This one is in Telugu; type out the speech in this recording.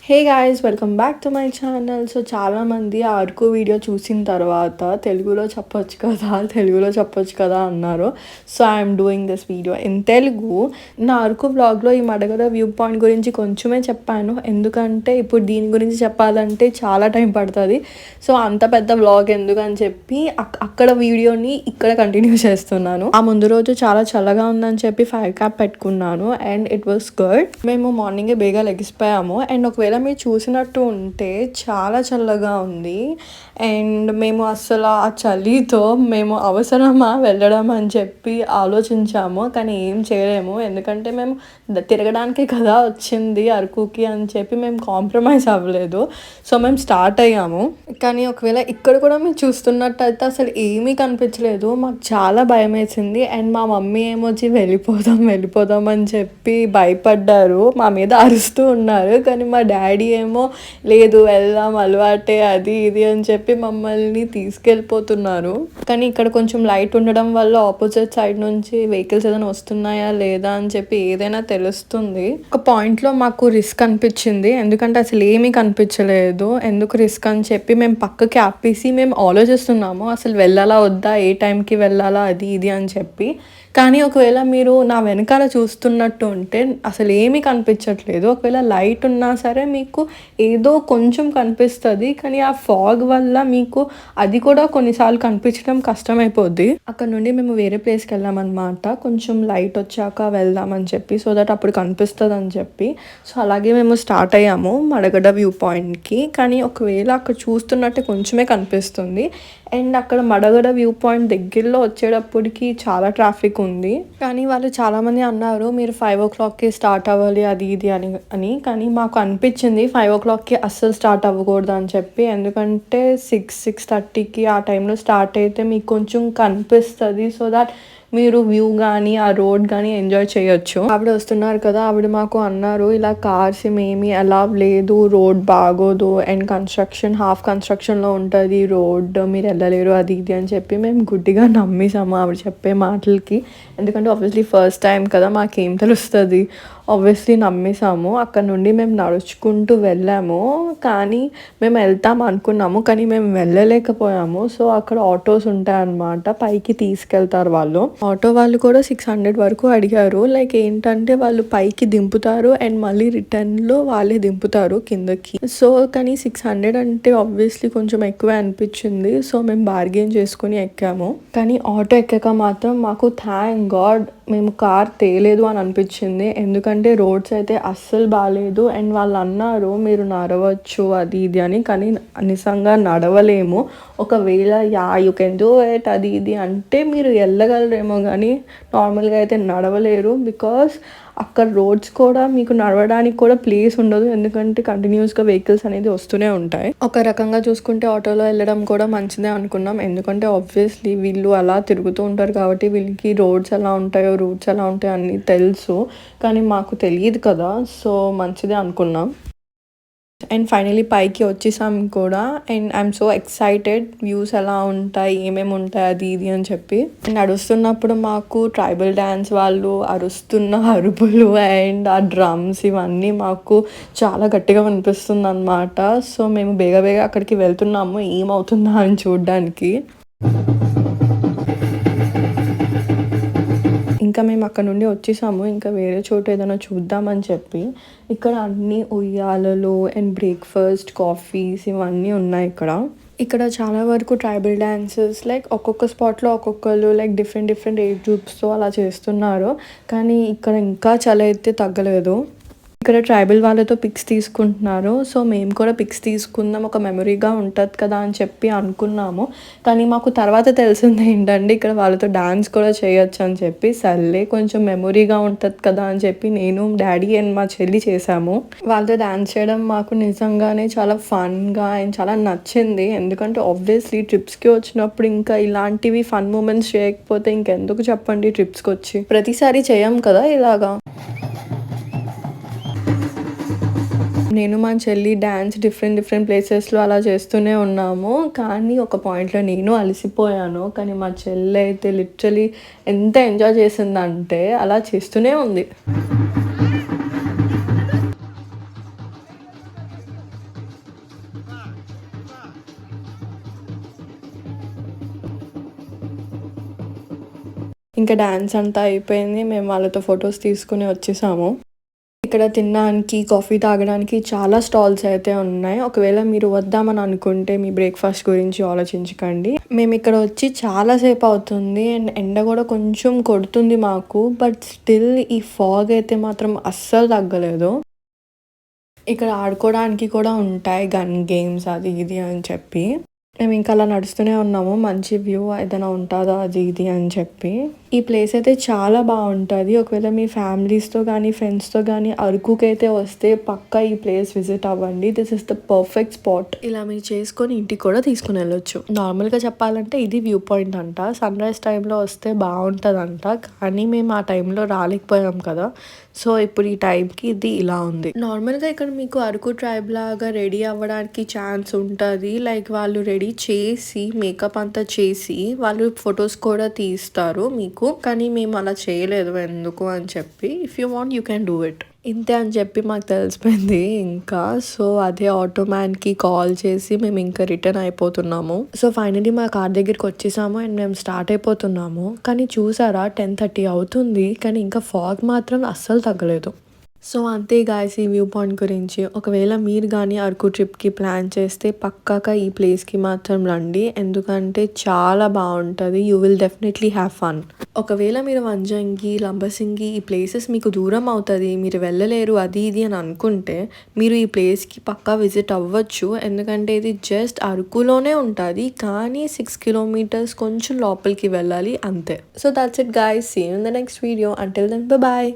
Hey guys, welcome back to my channel. So చాలామంది ఆ అరకు వీడియో చూసిన తర్వాత తెలుగులో చెప్పొచ్చు కదా అన్నారు. So I'm doing this video in Telugu. నా అరకు వ్లాగ్లో ఈ మడగడ వ్యూ పాయింట్ గురించి కొంచెమే చెప్పాను, ఎందుకంటే ఇప్పుడు దీని గురించి చెప్పాలంటే చాలా టైం పడుతుంది. సో అంత పెద్ద వ్లాగ్ ఎందుకని చెప్పి అక్కడ వీడియోని ఇక్కడ కంటిన్యూ చేస్తున్నాను. ఆ ముందు రోజు చాలా చల్లగా ఉందని చెప్పి ఫైర్ క్యాప్ పెట్టుకున్నాను అండ్ ఇట్ వాస్ గుడ్. మేము మార్నింగే బేగా లెగిసిపోయాము అండ్ ఒకవేళ మీరు చూసినట్టు ఉంటే చాలా చల్లగా ఉంది అండ్ మేము అసలు ఆ చలితో మేము అవసరమా వెళ్ళడం అని చెప్పి ఆలోచించాము, కానీ ఏం చేయలేము ఎందుకంటే మేము తిరగడానికే కదా వచ్చింది అరకుకి అని చెప్పి మేము కాంప్రమైజ్ అవ్వలేదు. సో మేము స్టార్ట్ అయ్యాము, కానీ ఒకవేళ ఇక్కడ కూడా మీరు చూస్తున్నట్టయితే అసలు ఏమీ కనిపించలేదు. మాకు చాలా భయం వేసింది అండ్ మా మమ్మీ ఏమొచ్చి వెళ్ళిపోదాం అని చెప్పి భయపడ్డారు, మా మీద అరుస్తూ ఉన్నారు. కానీ మా డాడీ ఏమో లేదు వెళ్దాం అలవాటే అది ఇది అని చెప్పి మమ్మల్ని తీసుకెళ్ళిపోతున్నారు. కానీ ఇక్కడ కొంచెం లైట్ ఉండడం వల్ల ఆపోజిట్ సైడ్ నుంచి వెహికల్స్ ఏదైనా వస్తున్నాయా లేదా అని చెప్పి ఏదైనా తెలుస్తుంది. ఒక పాయింట్లో మాకు రిస్క్ అనిపించింది, ఎందుకంటే అసలు ఏమీ కనిపించలేదు. ఎందుకు రిస్క్ అని చెప్పి మేము పక్కకి ఆపేసి మేము ఆలోచిస్తున్నాము అసలు వెళ్ళాలా వద్దా, ఏ టైంకి వెళ్ళాలా అది ఇది అని చెప్పి. కానీ ఒకవేళ మీరు నా వెనకాల చూస్తున్నట్టు ఉంటే అసలు ఏమీ కనిపించట్లేదు. ఒకవేళ లైట్ ఉన్నా సరే మీకు ఏదో కొంచెం కనిపిస్తుంది, కానీ ఆ ఫాగ్ వల్ల మీకు అది కూడా కొన్నిసార్లు కనిపించడం కష్టమైపోద్ది. అక్కడ నుండి మేము వేరే ప్లేస్కి వెళ్ళామన్నమాట, కొంచెం లైట్ వచ్చాక వెళ్దామని చెప్పి, సో దట్ అప్పుడు కనిపిస్తుంది అని చెప్పి. సో అలాగే మేము స్టార్ట్ అయ్యాము మడగడ వ్యూ పాయింట్కి. కానీ ఒకవేళ అక్కడ చూస్తున్నట్టే కొంచెమే కనిపిస్తుంది అండ్ అక్కడ మడగడ వ్యూ పాయింట్ దగ్గరలో వచ్చేటప్పటికి చాలా ట్రాఫిక్ ఉంది. కానీ వాళ్ళు చాలామంది అన్నారు మీరు 5 o'clockకి స్టార్ట్ అవ్వాలి అది ఇది అని కానీ మాకు అనిపించింది 5 o'clockకి అస్సలు స్టార్ట్ అవ్వకూడదు అని చెప్పి. ఎందుకంటే 6-6:30కి ఆ టైంలో స్టార్ట్ అయితే మీకు కొంచెం కనిపిస్తుంది, సో దాట్ మీరు వ్యూ కానీ ఆ రోడ్ కానీ ఎంజాయ్ చేయొచ్చు. ఆవిడ వస్తున్నారు కదా, ఆవిడ మాకు అన్నారు ఇలా కార్స్ ఏమీ అలా లేదు, రోడ్ బాగోదు అండ్ హాఫ్ కన్స్ట్రక్షన్లో ఉంటుంది రోడ్, మీరు వెళ్ళలేరు అది ఇది అని చెప్పి మేము గుడ్డిగా నమ్మేసాము ఆవిడ చెప్పే మాటలకి. ఎందుకంటే ఆబ్వియస్లీ ఫస్ట్ టైం కదా, మాకేం తెలుస్తుంది, ఆబ్వియస్లీ నమ్మేసాము. అక్కడ నుండి మేము నడుచుకుంటూ వెళ్ళాము, కానీ మేము వెళ్తాం అనుకున్నాము కానీ మేము వెళ్ళలేకపోయాము. సో అక్కడ ఆటోస్ ఉంటాయన్నమాట, పైకి తీసుకెళ్తారు వాళ్ళు. ఆటో వాళ్ళు కూడా 600 వరకు అడిగారు. లైక్ ఏంటంటే వాళ్ళు పైకి దింపుతారు అండ్ మళ్ళీ రిటర్న్లో వాళ్ళే దింపుతారు కిందకి. సో కానీ 600 అంటే ఆబ్వియస్లీ కొంచెం ఎక్కువే అనిపించింది. సో మేము బార్గెన్ చేసుకుని ఎక్కాము. కానీ ఆటో ఎక్కాక మాత్రం మాకు థ్యాంక్ గాడ్ మేము కార్ తేలేదు అని అనిపించింది, ఎందుకంటే రోడ్స్ అయితే అస్సలు బాగాలేదు అండ్ వాళ్ళు అన్నారు మీరు నడవచ్చు అది ఇది అని, కానీ నిజంగా నడవలేము. ఒకవేళ యూ కెన్ డూ ఇట్ అది ఇది అంటే మీరు వెళ్ళగలరేమో కానీ నార్మల్గా అయితే నడవలేరు. బికాస్ అక్కడ రోడ్స్ కూడా మీకు నడవడానికి కూడా ప్లేస్ ఉండదు, ఎందుకంటే కంటిన్యూస్గా వెహికల్స్ అనేది వస్తూనే ఉంటాయి. ఒక రకంగా చూసుకుంటే ఆటోలో వెళ్ళడం కూడా మంచిదే అనుకున్నాం, ఎందుకంటే ఆబ్వియస్లీ వీళ్ళు అలా తిరుగుతూ ఉంటారు కాబట్టి వీళ్ళకి రోడ్స్ ఎలా ఉంటాయో రూట్స్ ఎలా ఉంటాయో అన్నీ తెలుసు, కానీ మాకు తెలియదు కదా, సో మంచిదే అనుకున్నాం. అండ్ ఫైనలీ పైకి వచ్చేసాం కూడా and I'm so excited views ఎలా ఉంటాయి ఏమేమి ఉంటాయి అది ఇది అని చెప్పి. నడుస్తున్నప్పుడు మాకు ట్రైబల్ డ్యాన్స్ వాళ్ళు అరుస్తున్న అరుపులు అండ్ ఆ డ్రమ్స్ ఇవన్నీ మాకు చాలా గట్టిగా వినిపిస్తుంది అనమాట. సో మేము బేగా అక్కడికి వెళ్తున్నాము ఏమవుతుందా అని చూడడానికి. ఇంకా మేము అక్కడ నుండి వచ్చేసాము, ఇంకా వేరే చోటు ఏదైనా చూద్దామని చెప్పి. ఇక్కడ అన్ని ఉయ్యాలలు అండ్ బ్రేక్ఫాస్ట్ కాఫీస్ ఇవన్నీ ఉన్నాయి ఇక్కడ చాలా వరకు ట్రైబల్ డ్యాన్సెస్ లైక్ ఒక్కొక్క స్పాట్లో ఒక్కొక్కరు లైక్ డిఫరెంట్ ఏజ్ గ్రూప్స్తో అలా చేస్తున్నారు. కానీ ఇక్కడ ఇంకా చాలా అయితే తగ్గలేదు. ఇక్కడ ట్రైబల్ వాళ్ళతో పిక్స్ తీసుకుంటున్నారు, సో మేము కూడా పిక్స్ తీసుకుందాం ఒక మెమరీగా ఉంటుంది కదా అని చెప్పి అనుకున్నాము. కానీ మాకు తర్వాత తెలిసింది ఏంటంటే ఇక్కడ వాళ్ళతో డాన్స్ కూడా చేయొచ్చు అని చెప్పి. సర్లే కొంచెం మెమరీగా ఉంటుంది కదా అని చెప్పి నేను డాడీ అండ్ మా చెల్లి చేసాము. వాళ్ళతో డాన్స్ చేయడం మాకు నిజంగానే చాలా ఫన్గా అండ్ చాలా నచ్చింది, ఎందుకంటే ఆబ్వియస్లీ ట్రిప్స్కి వచ్చినప్పుడు ఇంకా ఇలాంటివి ఫన్ మూమెంట్స్ చేయకపోతే ఇంకెందుకు చెప్పండి ట్రిప్స్కి వచ్చి. ప్రతిసారి చేయం కదా ఇలాగా. నేను మా చెల్లి డ్యాన్స్ డిఫరెంట్ ప్లేసెస్లో అలా చేస్తూనే ఉన్నాము, కానీ ఒక పాయింట్లో నేను అలసిపోయాను. కానీ మా చెల్లి అయితే లిటరలీ ఎంత ఎంజాయ్ చేసిందంటే అలా చేస్తూనే ఉంది. ఇంకా డాన్స్ అంతా అయిపోయింది. మేము వాళ్ళతో ఫొటోస్ తీసుకుని వచ్చేసాము. ఇక్కడ తినడానికి, కాఫీ తాగడానికి చాలా స్టాల్స్ అయితే ఉన్నాయి. ఒకవేళ మీరు వద్దామని అనుకుంటే మీ బ్రేక్‌ఫాస్ట్ గురించి ఆలోచించకండి. మేమిక్కడ వచ్చి చాలా సేపు అవుతుంది అండ్ ఎండ కూడా కొంచెం కొడుతుంది మాకు. బట్ స్టిల్ ఈ ఫాగ్ అయితే మాత్రం అస్సలు తగ్గలేదు. ఇక్కడ ఆడుకోవడానికి కూడా ఉంటాయి గన్ గేమ్స్ అది ఇది అని చెప్పి. మేము ఇంకా అలా నడుస్తూనే ఉన్నాము. మంచి వ్యూ ఏదైనా ఉంటుందా అది ఇది అని చెప్పి. ఈ ప్లేస్ అయితే చాలా బాగుంటుంది. ఒకవేళ మీ ఫ్యామిలీస్తో కానీ ఫ్రెండ్స్తో కానీ అరకుకైతే వస్తే పక్కా ఈ ప్లేస్ విజిట్ అవ్వండి. This is the perfect spot. ఇలా మీరు చేసుకొని ఇంటికి కూడా తీసుకుని వెళ్ళొచ్చు. నార్మల్గా చెప్పాలంటే ఇది వ్యూ పాయింట్ అంట. సన్ రైజ్ టైంలో వస్తే బాగుంటుందంట. కానీ మేము ఆ టైంలో రాలేకపోయాం కదా. సో ఇప్పుడు ఈ టైంకి ఇది ఇలా ఉంది. నార్మల్గా ఇక్కడ మీకు అరకు ట్రైబ్ లాగా రెడీ అవ్వడానికి ఛాన్స్ ఉంటుంది. లైక్ వాళ్ళు రెడీ చేసి మేకప్ అంతా చేసి వాళ్ళు ఫొటోస్ కూడా తీస్తారు మీకు. కానీ మేము అలా చేయలేదు ఎందుకు అని చెప్పి. If you want you can do it. ఇంతే అని చెప్పి మాకు తెలిసిపోయింది ఇంకా. సో అదే ఆటో మ్యాన్కి కాల్ చేసి మేము ఇంకా రిటర్న్ అయిపోతున్నాము. సో ఫైనలీ మా కార్ దగ్గరికి వచ్చేసాము అండ్ మేము స్టార్ట్ అయిపోతున్నాము. కానీ చూసారా 10:30 అవుతుంది కానీ ఇంకా ఫాగ్ మాత్రం అస్సలు తగ్గలేదు. సో అంతే గాయ్స్ ఈ వ్యూ పాయింట్ గురించి. ఒకవేళ మీరు కానీ అరకు ట్రిప్కి ప్లాన్ చేస్తే పక్కాగా ఈ ప్లేస్కి మాత్రం రండి. ఎందుకంటే చాలా బాగుంటుంది. You will definitely have fun. ఒకవేళ మీరు వంజంగి, లంబసింగి ఈ ప్లేసెస్ మీకు దూరం అవుతుంది, మీరు వెళ్ళలేరు అది ఇది అని అనుకుంటే మీరు ఈ ప్లేస్కి పక్కా విజిట్ అవ్వచ్చు. ఎందుకంటే ఇది జస్ట్ అరకులోనే ఉంటుంది కానీ 6 కిలోమీటర్స్ కొంచెం లోపలికి వెళ్ళాలి అంతే. So that's it guys. See you in the next video. Until then bye bye.